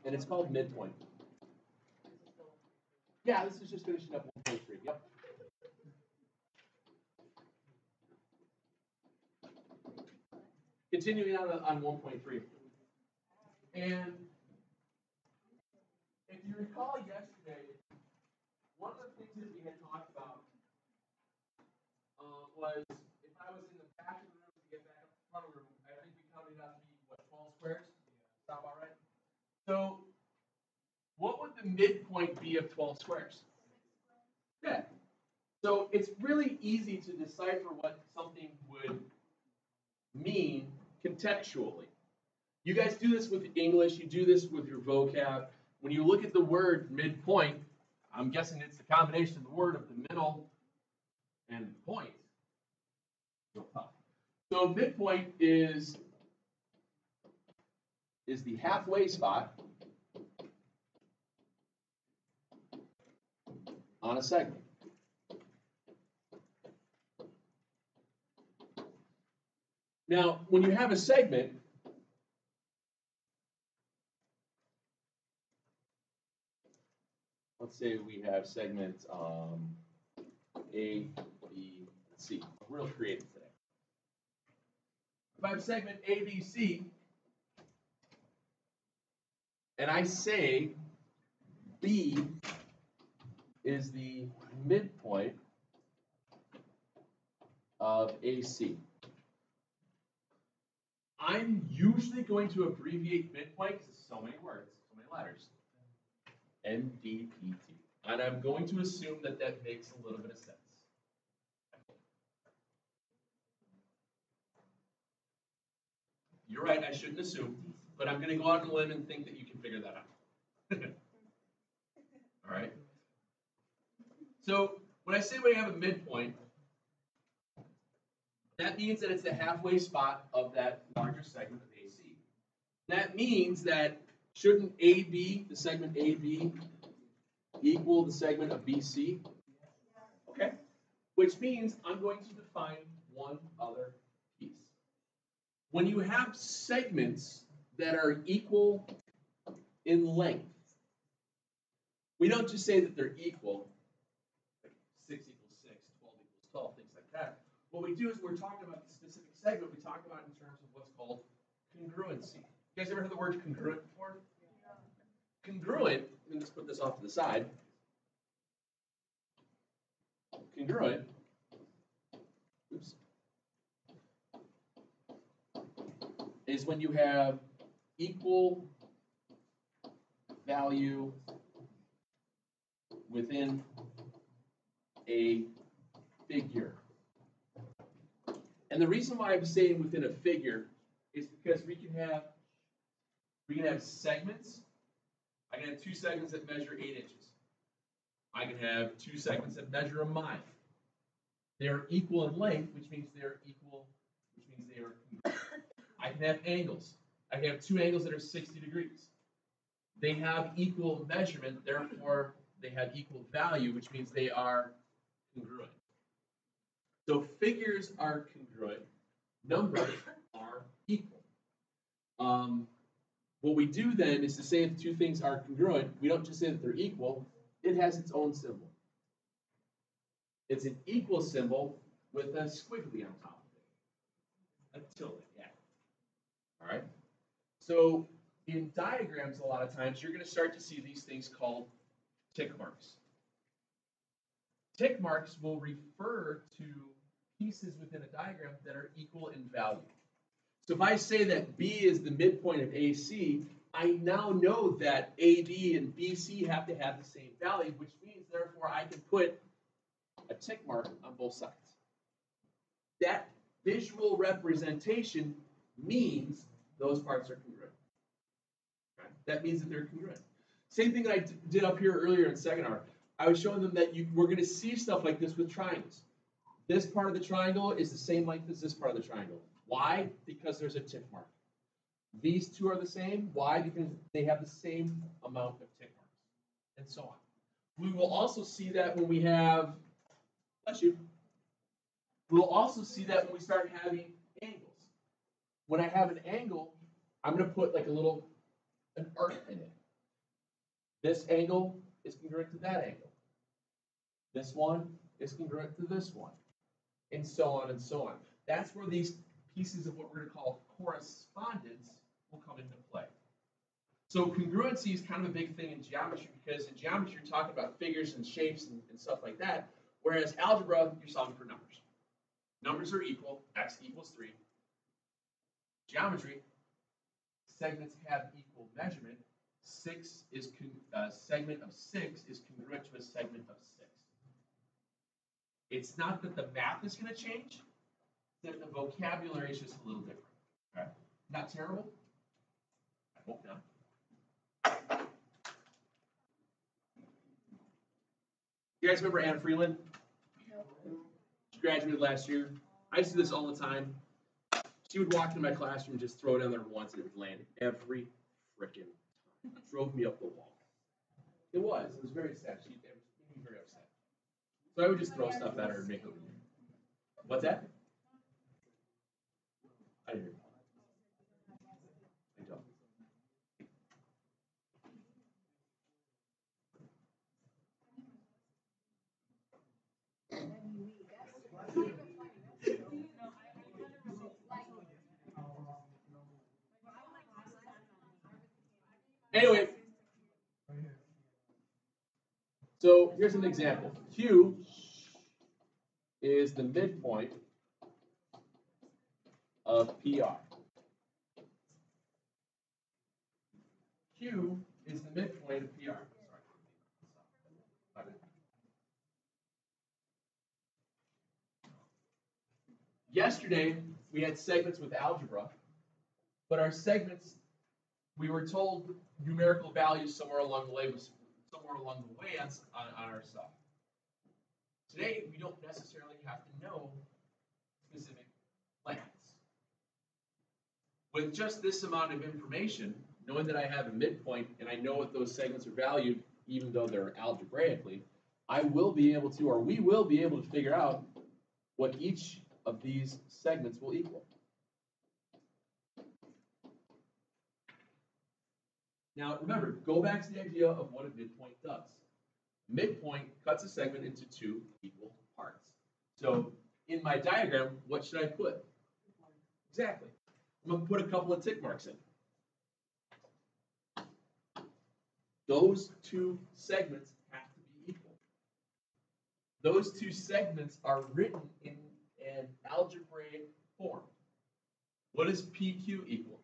and it's called midpoint. Yeah, this is just finishing up 1.3. Yep. Continuing on 1.3. And if you recall yesterday, one of the things that we had talked about was if I was in the back of the room to get back up to the front of the room, I think we counted out to be, what, 12 squares? Yeah. Sound about right? So what would the midpoint be of 12 squares? Yeah. So it's really easy to decipher what something would mean contextually. You guys do this with English, you do this with your vocab. When you look at the word midpoint, I'm guessing it's the combination of the word of the middle and the point. So midpoint is the halfway spot on a segment. Now, when you have a segment, let's say we have segment A, B, and C. We're real creative today. If I have segment A, B, C, and I say B is the midpoint of AC, I'm usually going to abbreviate midpoint because it's so many words, so many letters. MDPT. And I'm going to assume that that makes a little bit of sense. You're right, I shouldn't assume, but I'm going to go out on a limb and think that you can figure that out. All right? So when I say we have a midpoint, that means that it's the halfway spot of that larger segment of AC. That means that shouldn't AB, the segment AB, equal the segment of BC? Okay. Which means I'm going to define one other piece. When you have segments that are equal in length, we don't just say that they're equal, like 6 equals 6, 12 equals 12, things like that. What we do is we're talking about the specific segment, we talk about it in terms of what's called congruency. You guys ever heard the word congruent before? Yeah. Congruent, let me just put this off to the side. Congruent, oops, is when you have equal value within a figure. And the reason why I'm saying within a figure is because we can have segments. I can have two segments that measure 8 inches. I can have two segments that measure a mile. They are equal in length, which means they are equal, which means they are congruent. I can have angles. I can have two angles that are 60 degrees. They have equal measurement, therefore they have equal value, which means they are congruent. So figures are congruent, numbers are equal. What we do then is to say if two things are congruent, we don't just say that they're equal, it has its own symbol. It's an equal symbol with a squiggly on top of it. A tilde, yeah. All right? So in diagrams, a lot of times, you're going to start to see these things called tick marks. Tick marks will refer to pieces within a diagram that are equal in value. So if I say that B is the midpoint of AC, I now know that AD and BC have to have the same value, which means, therefore, I can put a tick mark on both sides. That visual representation means those parts are congruent. Right? That means that they're congruent. Same thing that I did up here earlier in second hour. I was showing them that we're going to see stuff like this with triangles. This part of the triangle is the same length as this part of the triangle. Why? Because there's a tick mark. These two are the same. Why? Because they have the same amount of tick marks, and so on. We will also see that when we have, bless you, we'll also see that when we start having angles. When I have an angle, I'm going to put like an arc in it. This angle is congruent to that angle. This one is congruent to this one. And so on and so on. That's where these pieces of what we're going to call correspondence will come into play. So congruency is kind of a big thing in geometry, because in geometry you're talking about figures and shapes and stuff like that, whereas algebra, you're solving for numbers. Numbers are equal, x equals 3. Geometry, segments have equal measurement. Segment of 6 is congruent to a segment of 6. It's not that the math is going to change, that the vocabulary is just a little different. Okay? Not terrible? I hope not. You guys remember Anne Freeland? She graduated last year. I used to do this all the time. She would walk into my classroom and just throw it down there once, and it would land every frickin' time. It drove me up the wall. It was very sad. She made me very upset. So I would just throw stuff at her and make her leave. What's that? I didn't hear. I don't. Anyway, so here's an example. Q is the midpoint of PR. Q is the midpoint of PR. Sorry. Yesterday, we had segments with algebra, but our segments, we were told numerical values somewhere along the way on our stuff. Today, we don't necessarily have to know specific lengths. With just this amount of information, knowing that I have a midpoint and I know what those segments are valued, even though they're algebraically, I will be able to, or we will be able to figure out what each of these segments will equal. Now remember, go back to the idea of what a midpoint does. Midpoint cuts a segment into two equal parts. So in my diagram, what should I put? Exactly. I'm going to put a couple of tick marks in. Those two segments have to be equal. Those two segments are written in an algebraic form. What is PQ equal?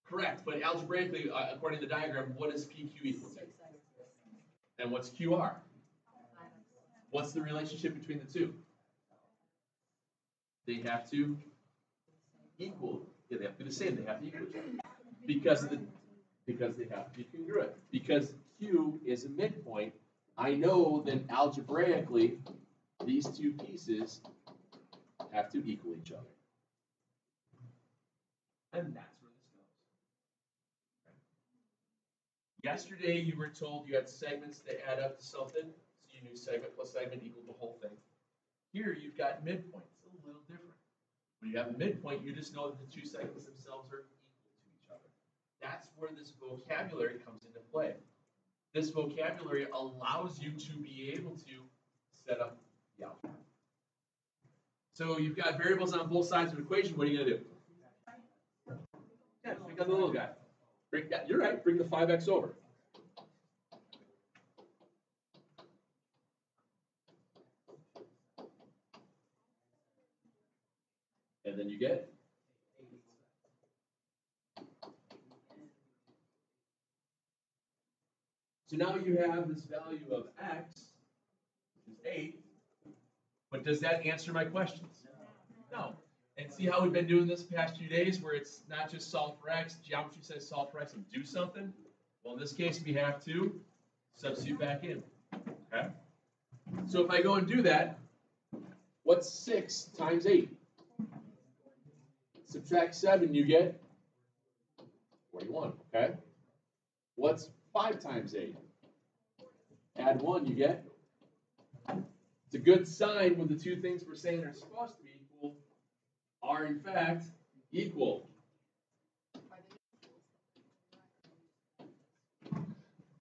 Correct, but algebraically, according to the diagram, what is PQ equal to? And what's QR? What's the relationship between the two? They have to equal. Yeah, they have to be the same. They have to equal each other. Because they have to be congruent. Because Q is a midpoint, I know that algebraically, these two pieces have to equal each other. And that's where this goes. Okay. Yesterday, you were told you had segments that add up to something, so you knew segment plus segment equaled the whole thing. Here, you've got midpoints, a little different. When you have a midpoint, you just know that the two segments themselves are equal to each other. That's where this vocabulary comes into play. This vocabulary allows you to be able to set up the algebra. So you've got variables on both sides of an equation. What are you going to do? Yeah, pick up the little guy. Bring that. You're right. Bring the 5x over. And then you get so now you have this value of x, which is 8, but does that answer my questions? No. And see how we've been doing this the past few days, where it's not just solve for x, geometry says solve for x and do something? Well, in this case, we have to substitute back in. Okay? So if I go and do that, what's 6 times 8? Subtract 7, you get 41, okay? What's 5 times 8? Add 1, you get? It's a good sign when the two things we're saying are supposed to be equal are in fact equal.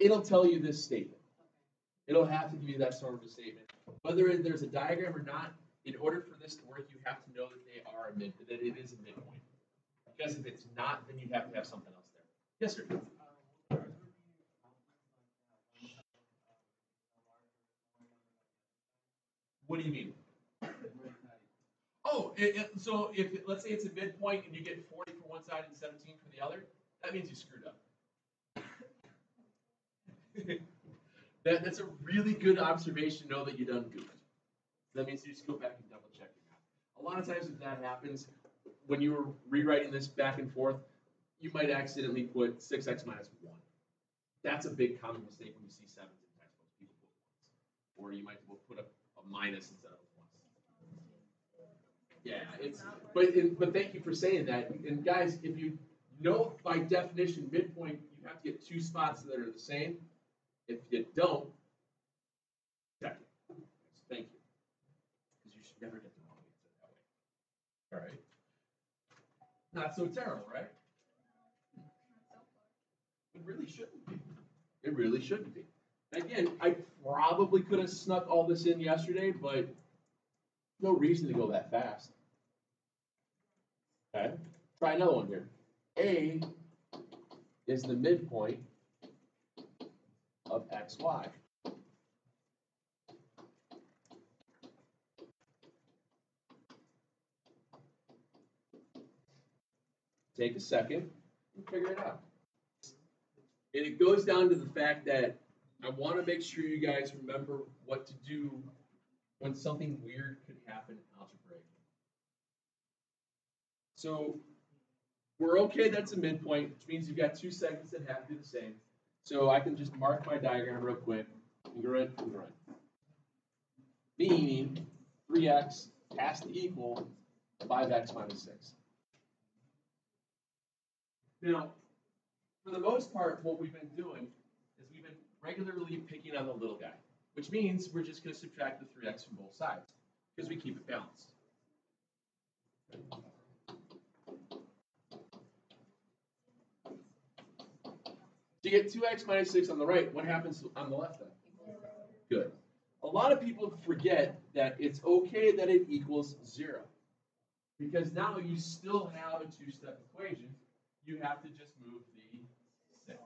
it'll tell you this statement. It'll have to give you that sort of a statement. Whether there's a diagram or not, in order for this to work, you have to know that that it is a midpoint. Because if it's not, then you'd have to have something else there. Yes, sir. What do you mean? Oh, so if let's say it's a midpoint and you get 40 for one side and 17 for the other, that means you screwed up. That's a really good observation to know that you done goofed. That means you just go back and double check your math. A lot of times if that happens, when you were rewriting this back and forth, you might accidentally put 6x minus 1. That's a big common mistake when you see 7s in textbooks. People put 1s. Or you might put a minus instead of 1s. Yeah, but thank you for saying that. And guys, if you know by definition midpoint, you have to get 2 spots that are the same. If you don't, check it. Thank you. Because you should never get the wrong answer that way. All right. Not so terrible, right? It really shouldn't be. It really shouldn't be. Again, I probably could have snuck all this in yesterday, but no reason to go that fast. Okay. Try another one here. A is the midpoint of xy. Take a second and figure it out. And it goes down to the fact that I want to make sure you guys remember what to do when something weird could happen algebraically. So we're okay, that's a midpoint, which means you've got 2 segments that have to be the same. So I can just mark my diagram real quick. Congruent, congruent. Meaning 3x has to equal 5x minus 6. Now, for the most part, what we've been doing is we've been regularly picking on the little guy, which means we're just going to subtract the 3x from both sides because we keep it balanced. To get 2x minus 6 on the right, what happens on the left then? Good. A lot of people forget that it's okay that it equals 0. Because now you still have a 2-step equation. You have to just move the 6.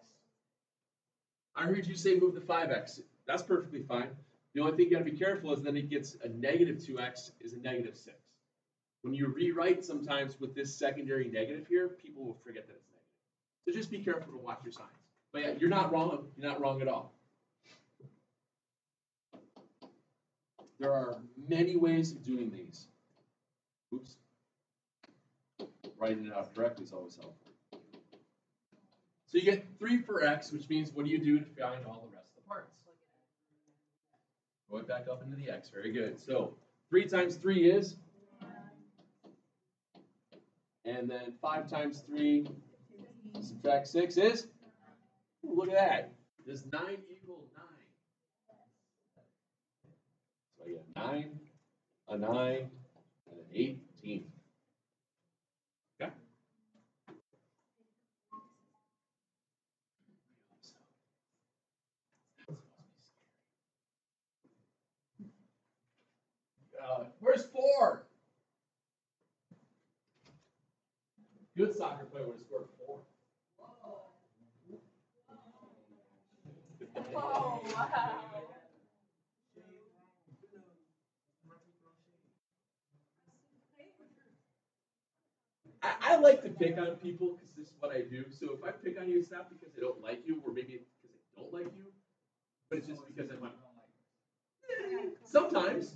I heard you say move the 5x. That's perfectly fine. The only thing you got to be careful is then it gets a negative 2x is a negative 6. When you rewrite sometimes with this secondary negative here, people will forget that it's negative. So just be careful to watch your signs. But yeah, you're not wrong. You're not wrong at all. There are many ways of doing these. Oops. Writing it out correctly is always helpful. So you get 3 for x, which means what do you do to find all the rest of the parts? Go back up into the x. Very good. So 3 times 3 is? And then 5 times 3 subtract 6 is? Ooh, look at that. Does 9 equal 9? So I get a 9, a 9, and an 18. Okay? Where's 4? Good soccer player would have scored 4. Oh, wow. I like to pick on people because this is what I do. So if I pick on you, it's not because I don't like you, or maybe it's because I don't like you, but it's just because I want. Sometimes.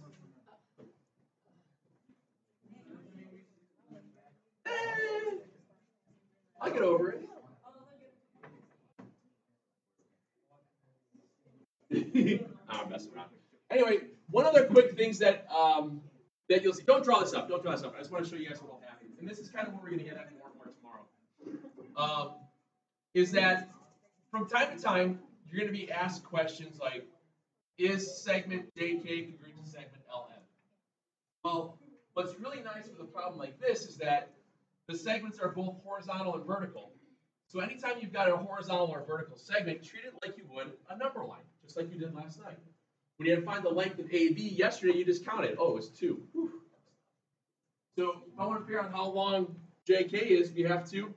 I'll get over it. I'm messing around. Anyway, one other quick things that that you'll see. Don't draw this up. Don't draw this up. I just want to show you guys what will happen. And this is kind of what we're going to get at more and more tomorrow. Is that from time to time you're going to be asked questions like, is segment JK congruent to segment LM? Well, what's really nice with a problem like this is that the segments are both horizontal and vertical. So anytime you've got a horizontal or vertical segment, treat it like you would a number line, just like you did last night. When you had to find the length of AB yesterday, you just counted. Oh, it's 2. Whew. So if I want to figure out how long JK is, we have to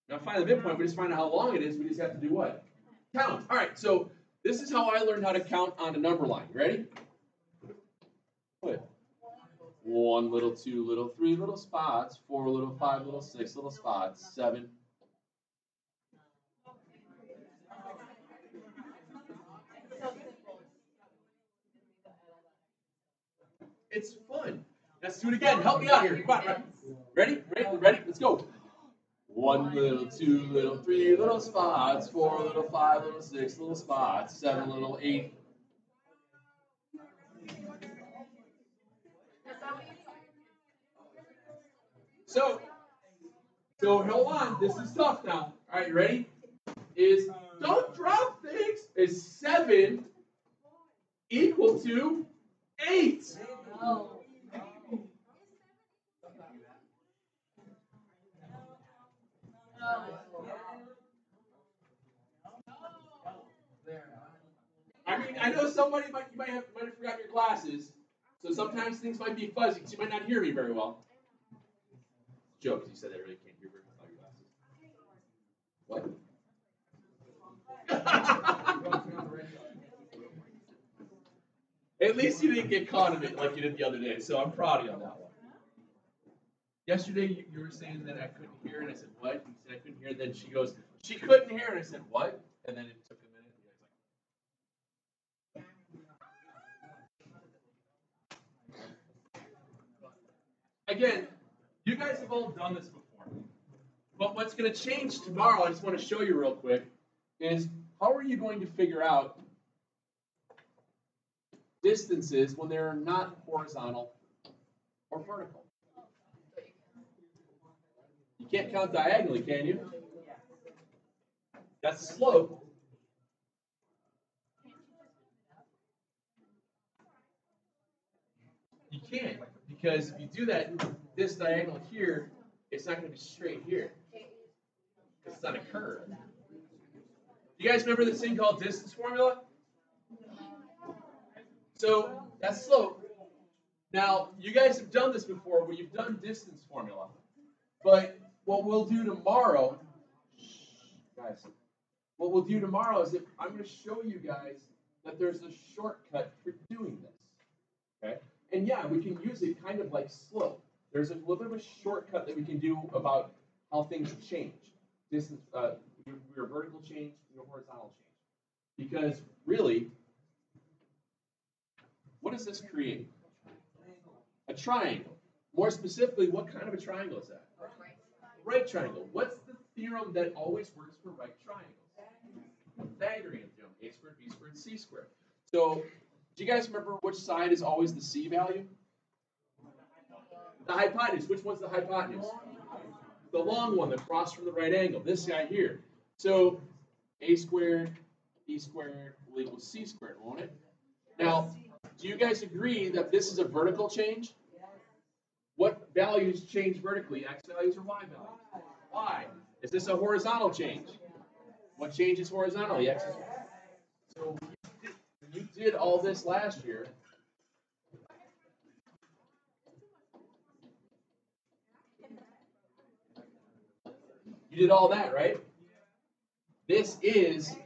not find the midpoint, we just find out how long it is. We just have to do what? Count. All right, so this is how I learned how to count on a number line. You ready? What? 1 little, 2 little, 3 little spots, 4 little, 5 little, 6 little spots, 7. It's fun. Let's do it again. Help me out here. Come on, ready? Ready? Let's go. 1 little, 2 little, 3 little spots, 4 little, 5 little, 6 little spots, 7 little, 8. So hold on. This is tough now. All right, you ready? Don't drop things. Is 7 equal to 8? No. I mean, I know somebody might have forgotten your glasses, so sometimes things might be fuzzy because you might not hear me very well. Joke, because you said I really can't hear very well without your glasses. What? At least you didn't get caught in it like you did the other day, so I'm proud of you on that one. Yesterday you were saying that I couldn't hear, and I said, what? You said I couldn't hear, and then she goes, she couldn't hear, and I said, what? And then it took a minute, and I was like, again, you guys have all done this before. But what's going to change tomorrow, I just want to show you real quick, is how are you going to figure out distances when they're not horizontal or vertical? You can't count diagonally, can you? That's the slope. You can't, because if you do that, this diagonal here, it's not going to be straight here. It's not a curve. You guys remember this thing called distance formula? So that's slope. Now, you guys have done this before where you've done distance formula. But what we'll do tomorrow, guys, what we'll do tomorrow is that I'm going to show you guys that there's a shortcut for doing this. Okay? And yeah, we can use it kind of like slope. There's a little bit of a shortcut that we can do about how things change. Distance, your vertical change, your horizontal change. Because really, what does this create? A triangle. More specifically, what kind of a triangle is that? Right triangle. What's the theorem that always works for right triangles? Pythagorean theorem. A squared, b squared, c squared. So, do you guys remember which side is always the c value? The hypotenuse. Which one's the hypotenuse? The long one, the cross from the right angle. This guy here. So, a squared, b squared will equal c squared, won't it? Now, do you guys agree that this is a vertical change? What values change vertically? X values or Y values? Y. Is this a horizontal change? What changes horizontally? X. So you did all this last year. You did all that, right? This is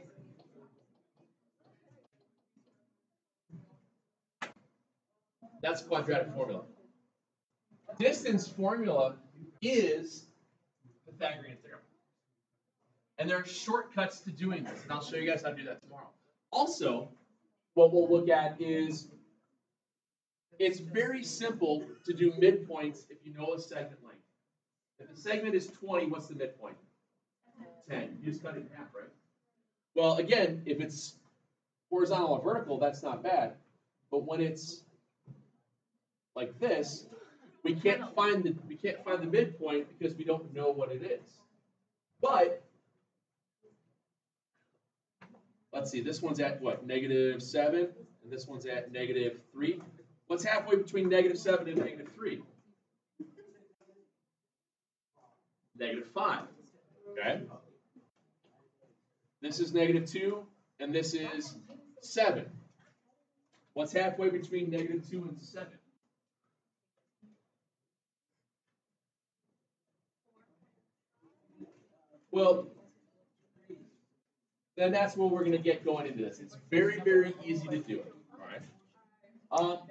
that's quadratic formula. Distance formula is Pythagorean theorem. And there are shortcuts to doing this, and I'll show you guys how to do that tomorrow. Also, what we'll look at is it's very simple to do midpoints if you know a segment length. If the segment is 20, what's the midpoint? 10. You just cut it in half, right? Well, again, if it's horizontal or vertical, that's not bad. But when it's like this, we can't find the midpoint because we don't know what it is. But let's see, this one's at what, -7, and this one's at -3. What's halfway between -7 and -3? -5. Okay? This is -2, and this is 7. What's halfway between -2 and 7? Well, then that's where we're going to get going into this. It's very, very easy to do it. All right.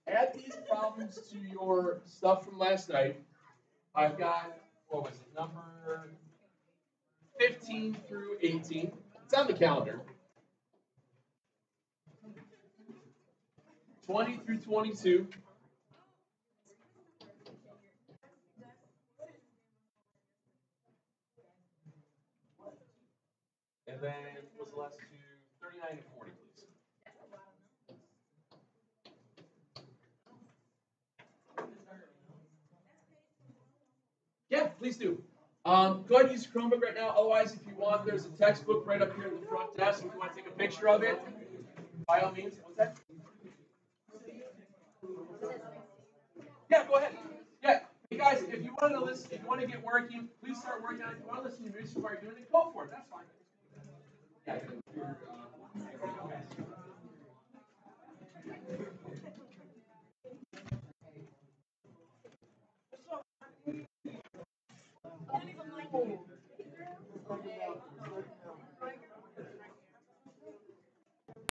Add these problems to your stuff from last night. I've got, what was it, number 15 through 18. It's on the calendar. 20 through 22. And then what's the last two? 39 and 40, please. Yeah, please do. Go ahead and use your Chromebook right now. Otherwise, if you want, there's a textbook right up here at the front desk. If you want to take a picture of it, by all means. What's that? Yeah, go ahead. Yeah. Hey guys, if you want to listen, if you want to get working, please start working on it. If you want to listen to music while you're doing it, go for it. That's fine. Yeah.